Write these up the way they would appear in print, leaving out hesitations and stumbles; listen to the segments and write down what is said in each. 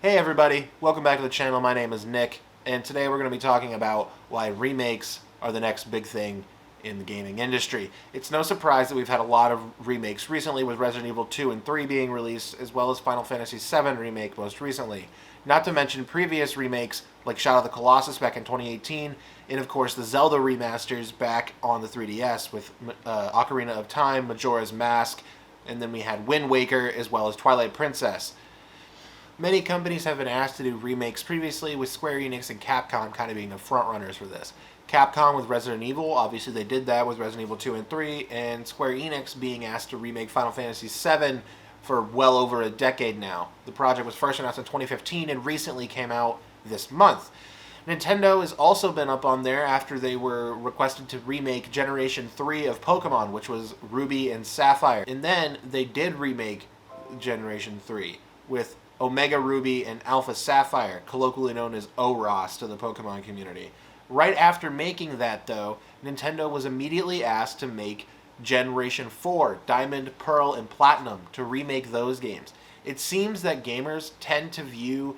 Hey everybody, welcome back to the channel. My name is Nick, and today we're going to be talking about why remakes are the next big thing in the gaming industry. It's no surprise that we've had a lot of remakes recently, with Resident Evil 2 and 3 being released, as well as Final Fantasy VII Remake most recently. Not to mention previous remakes like Shadow of the Colossus back in 2018, and of course the Zelda remasters back on the 3DS with Ocarina of Time, Majora's Mask, and then we had Wind Waker as well as Twilight Princess. Many companies have been asked to do remakes previously, with Square Enix and Capcom kind of being the frontrunners for this. Capcom with Resident Evil, obviously they did that with Resident Evil 2 and 3, and Square Enix being asked to remake Final Fantasy VII for well over a decade now. The project was first announced in 2015 and recently came out this month. Nintendo has also been up on there after they were requested to remake Generation 3 of Pokemon, which was Ruby and Sapphire. And then they did remake Generation 3 with Omega Ruby and Alpha Sapphire, colloquially known as OROS to the Pokemon community. Right after making that, though, Nintendo was immediately asked to make Generation 4, Diamond, Pearl, and Platinum, to remake those games. It seems that gamers tend to view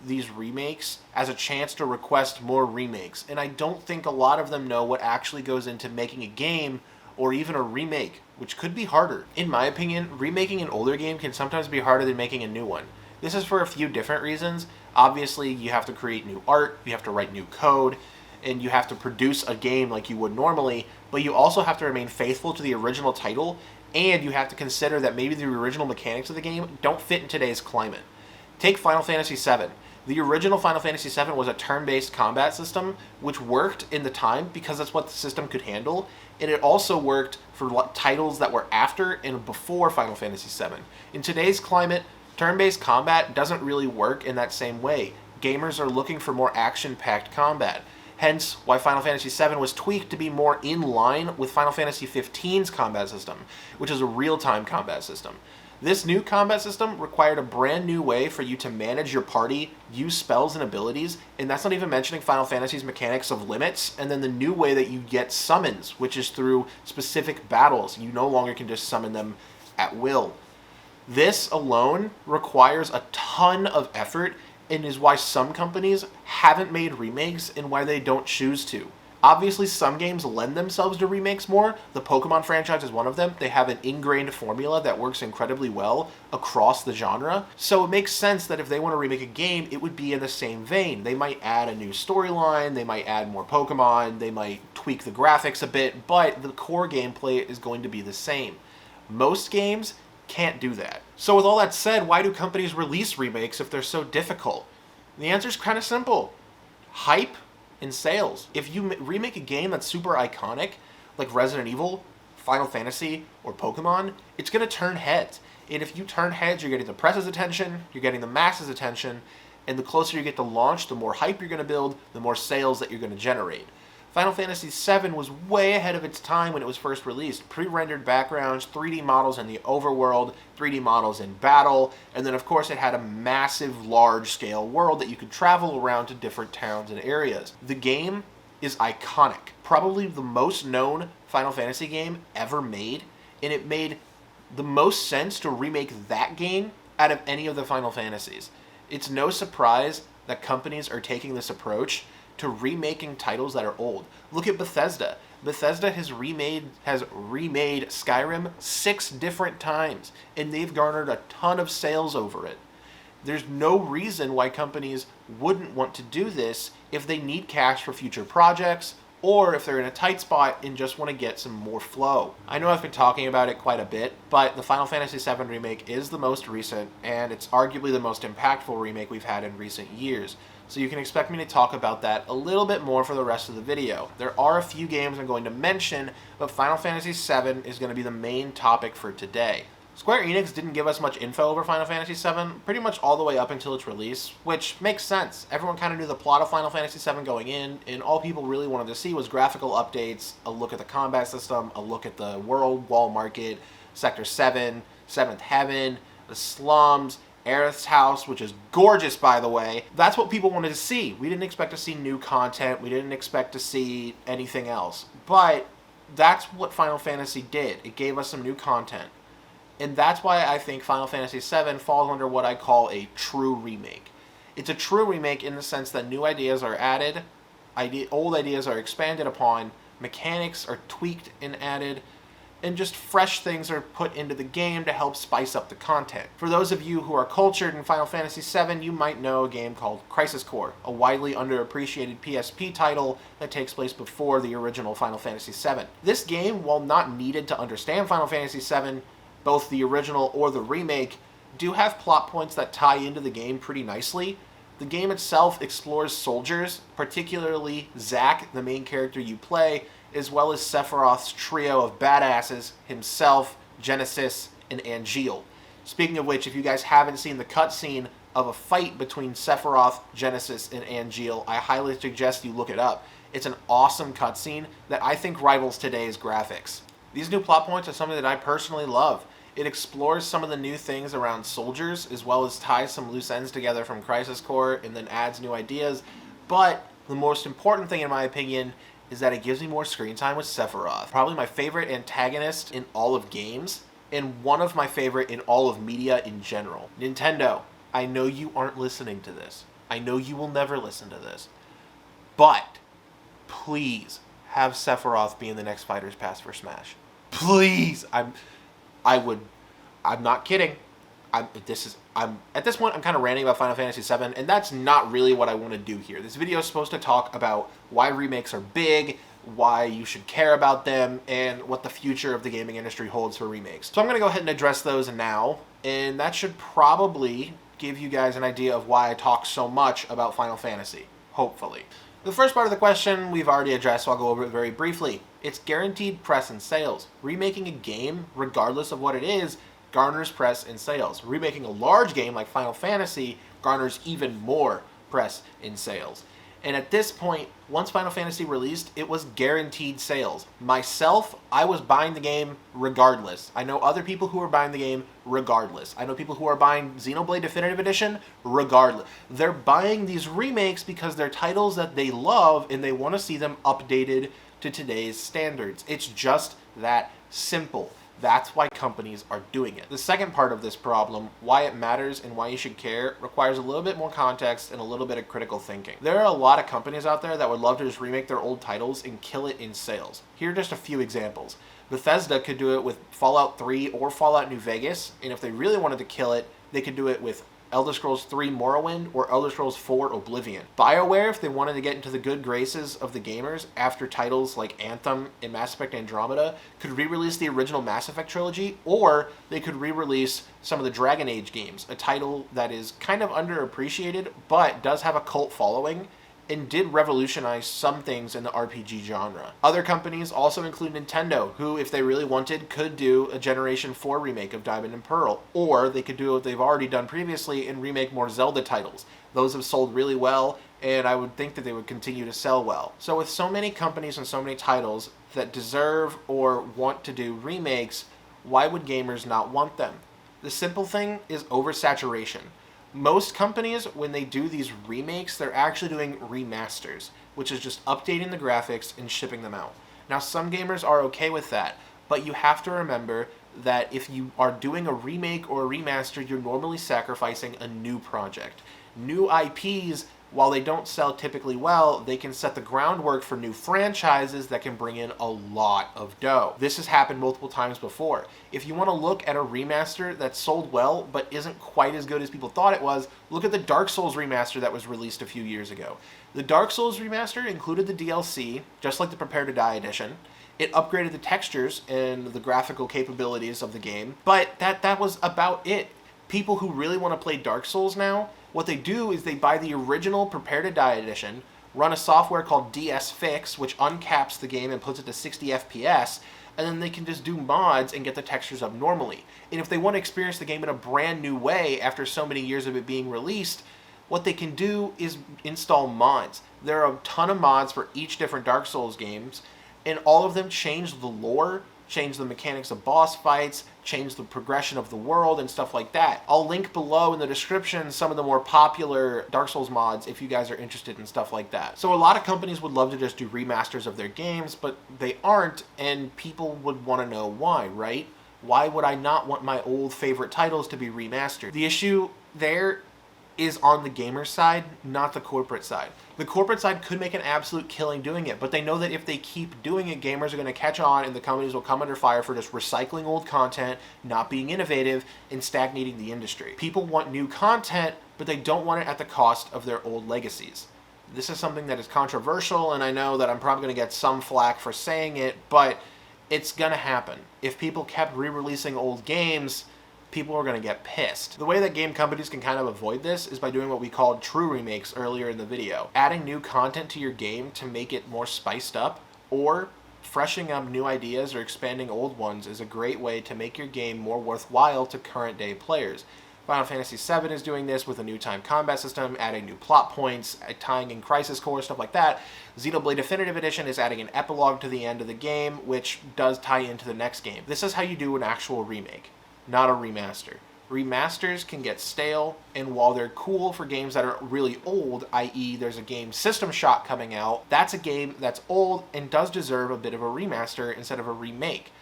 these remakes as a chance to request more remakes, and I don't think a lot of them know what actually goes into making a game or even a remake, which could be harder. In my opinion, remaking an older game can sometimes be harder than making a new one. This is for a few different reasons. Obviously, you have to create new art, you have to write new code, and you have to produce a game like you would normally, but you also have to remain faithful to the original title, and you have to consider that maybe the original mechanics of the game don't fit in today's climate. Take Final Fantasy VII. The original Final Fantasy VII was a turn-based combat system, which worked in the time because that's what the system could handle, and it also worked for titles that were after and before Final Fantasy VII. In today's climate, turn-based combat doesn't really work in that same way. Gamers are looking for more action-packed combat. Hence, why Final Fantasy VII was tweaked to be more in line with Final Fantasy XV's combat system, which is a real-time combat system. This new combat system required a brand new way for you to manage your party, use spells and abilities, and that's not even mentioning Final Fantasy's mechanics of limits, and then the new way that you get summons, which is through specific battles. You no longer can just summon them at will. This alone requires a ton of effort and is why some companies haven't made remakes and why they don't choose to. Obviously, some games lend themselves to remakes more. The Pokemon franchise is one of them. They have an ingrained formula that works incredibly well across the genre. So it makes sense that if they want to remake a game, it would be in the same vein. They might add a new storyline, they might add more Pokemon, they might tweak the graphics a bit, but the core gameplay is going to be the same. Most games can't do that. So with all that said, why do companies release remakes if they're so difficult? The answer is kind of simple. Hype and sales. If you remake a game that's super iconic, like Resident Evil, Final Fantasy, or Pokemon, it's going to turn heads. And if you turn heads, you're getting the press's attention, you're getting the masses' attention, and the closer you get to launch, the more hype you're going to build, the more sales that you're going to generate. Final Fantasy VII was way ahead of its time when it was first released. Pre-rendered backgrounds, 3D models in the overworld, 3D models in battle, and then of course it had a massive, large-scale world that you could travel around to different towns and areas. The game is iconic. Probably the most known Final Fantasy game ever made, and it made the most sense to remake that game out of any of the Final Fantasies. It's no surprise that companies are taking this approach to remaking titles that are old. Look at Bethesda. Bethesda has remade Skyrim 6 different times, and they've garnered a ton of sales over it. There's no reason why companies wouldn't want to do this if they need cash for future projects, or if they're in a tight spot and just want to get some more flow. I know I've been talking about it quite a bit, but the Final Fantasy VII Remake is the most recent, and it's arguably the most impactful remake we've had in recent years. So you can expect me to talk about that a little bit more for the rest of the video. There are a few games I'm going to mention, but Final Fantasy VII is going to be the main topic for today. Square Enix didn't give us much info over Final Fantasy VII, pretty much all the way up until its release, which makes sense. Everyone kind of knew the plot of Final Fantasy VII going in, and all people really wanted to see was graphical updates, a look at the combat system, a look at the world, wall market, Sector 7, Seventh Heaven, the slums, Aerith's house, which is gorgeous, by the way. That's what people wanted to see. We didn't expect to see new content. We didn't expect to see anything else. But that's what Final Fantasy did. It gave us some new content. And that's why I think Final Fantasy VII falls under what I call a true remake. It's a true remake in the sense that new ideas are added, old ideas are expanded upon, mechanics are tweaked and added, and just fresh things are put into the game to help spice up the content. For those of you who are cultured in Final Fantasy VII, you might know a game called Crisis Core, a widely underappreciated PSP title that takes place before the original Final Fantasy VII. This game, while not needed to understand Final Fantasy VII, both the original or the remake, do have plot points that tie into the game pretty nicely. The game itself explores soldiers, particularly Zack, the main character you play, as well as Sephiroth's trio of badasses, himself, Genesis, and Angeal. Speaking of which, if you guys haven't seen the cutscene of a fight between Sephiroth, Genesis, and Angeal, I highly suggest you look it up. It's an awesome cutscene that I think rivals today's graphics. These new plot points are something that I personally love. It explores some of the new things around soldiers, as well as ties some loose ends together from Crisis Core, and then adds new ideas. But the most important thing, in my opinion, is that it gives me more screen time with Sephiroth. Probably my favorite antagonist in all of games, and one of my favorite in all of media in general. Nintendo, I know you aren't listening to this. I know you will never listen to this. But, please, have Sephiroth be in the next Fighters Pass for Smash. Please! I'm not kidding. At this point, I'm kind of ranting about Final Fantasy VII, and that's not really what I want to do here. This video is supposed to talk about why remakes are big, why you should care about them, and what the future of the gaming industry holds for remakes. So I'm going to go ahead and address those now, and that should probably give you guys an idea of why I talk so much about Final Fantasy, hopefully. The first part of the question we've already addressed, so I'll go over it very briefly. It's guaranteed press and sales. Remaking a game, regardless of what it is, garners press and sales. Remaking a large game like Final Fantasy garners even more press and sales. And at this point, once Final Fantasy released, it was guaranteed sales. Myself, I was buying the game regardless. I know other people who are buying the game regardless. I know people who are buying Xenoblade Definitive Edition regardless. They're buying these remakes because they're titles that they love and they want to see them updated to today's standards. It's just that simple. That's why companies are doing it. The second part of this problem, why it matters and why you should care, requires a little bit more context and a little bit of critical thinking. There are a lot of companies out there that would love to just remake their old titles and kill it in sales. Here are just a few examples. Bethesda could do it with Fallout 3 or Fallout New Vegas, and if they really wanted to kill it, they could do it with Elder Scrolls 3 Morrowind or Elder Scrolls 4 Oblivion. BioWare, if they wanted to get into the good graces of the gamers after titles like Anthem and Mass Effect Andromeda, could re-release the original Mass Effect trilogy, or they could re-release some of the Dragon Age games, a title that is kind of underappreciated but does have a cult following and did revolutionize some things in the RPG genre. Other companies also include Nintendo, who, if they really wanted, could do a Generation 4 remake of Diamond and Pearl, or they could do what they've already done previously and remake more Zelda titles. Those have sold really well, and I would think that they would continue to sell well. So with so many companies and so many titles that deserve or want to do remakes, why would gamers not want them? The simple thing is oversaturation. Most companies, when they do these remakes, they're actually doing remasters, which is just updating the graphics and shipping them out. Now, some gamers are okay with that, but you have to remember that if you are doing a remake or a remaster, you're normally sacrificing a new project. New IPs, while they don't sell typically well, they can set the groundwork for new franchises that can bring in a lot of dough. This has happened multiple times before. If you want to look at a remaster that sold well but isn't quite as good as people thought it was, look at the Dark Souls remaster that was released a few years ago. The Dark Souls remaster included the DLC, just like the Prepare to Die edition. It upgraded the textures and the graphical capabilities of the game, but that was about it. People who really want to play Dark Souls now, what they do is they buy the original Prepare to Die edition, run a software called DS Fix, which uncaps the game and puts it to 60 FPS, and then they can just do mods and get the textures up normally. And if they want to experience the game in a brand new way after so many years of it being released, what they can do is install mods. There are a ton of mods for each different Dark Souls games, and all of them change the lore, change the mechanics of boss fights, change the progression of the world, and stuff like that. I'll link below in the description some of the more popular Dark Souls mods if you guys are interested in stuff like that. So a lot of companies would love to just do remasters of their games, but they aren't, and people would want to know why, right? Why would I not want my old favorite titles to be remastered? The issue there is on the gamer side, not the corporate side. The corporate side could make an absolute killing doing it, but they know that if they keep doing it, gamers are going to catch on and the companies will come under fire for just recycling old content, not being innovative, and stagnating the industry. People want new content, but they don't want it at the cost of their old legacies. This is something that is controversial, and I know that I'm probably going to get some flack for saying it, but it's going to happen. If people kept re-releasing old games, people are going to get pissed. The way that game companies can kind of avoid this is by doing what we called true remakes earlier in the video. Adding new content to your game to make it more spiced up, or freshening up new ideas or expanding old ones is a great way to make your game more worthwhile to current day players. Final Fantasy VII is doing this with a new time combat system, adding new plot points, tying in Crisis Core, stuff like that. Xenoblade Definitive Edition is adding an epilogue to the end of the game, which does tie into the next game. This is how you do an actual remake, not a remaster. Remasters can get stale, and while they're cool for games that are really old, i.e. there's a game System Shock coming out, that's a game that's old and does deserve a bit of a remaster instead of a remake.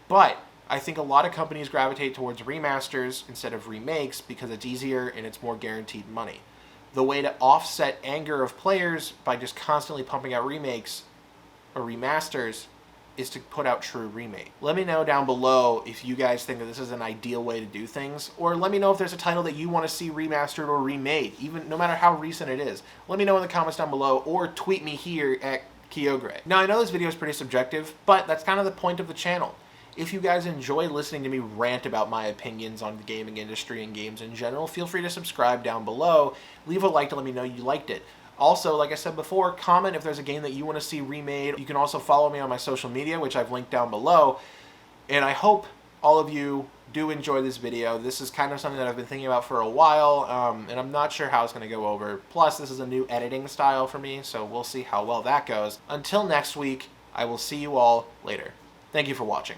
But I think a lot of companies gravitate towards remasters instead of remakes because it's easier and it's more guaranteed money. The way to offset anger of players by just constantly pumping out remakes or remasters is to put out true remake. Let me know down below if you guys think that this is an ideal way to do things, or let me know if there's a title that you want to see remastered or remade, even no matter how recent it is. Let me know in the comments down below, or tweet me here at Kyogre. Now I know this video is pretty subjective, but that's kind of the point of the channel. If you guys enjoy listening to me rant about my opinions on the gaming industry and games in general, feel free to subscribe down below. Leave a like to let me know you liked it. Also, like I said before, comment if there's a game that you want to see remade. You can also follow me on my social media, which I've linked down below. And I hope all of you do enjoy this video. This is kind of something that I've been thinking about for a while, and I'm not sure how it's going to go over. Plus, this is a new editing style for me, so we'll see how well that goes. Until next week, I will see you all later. Thank you for watching.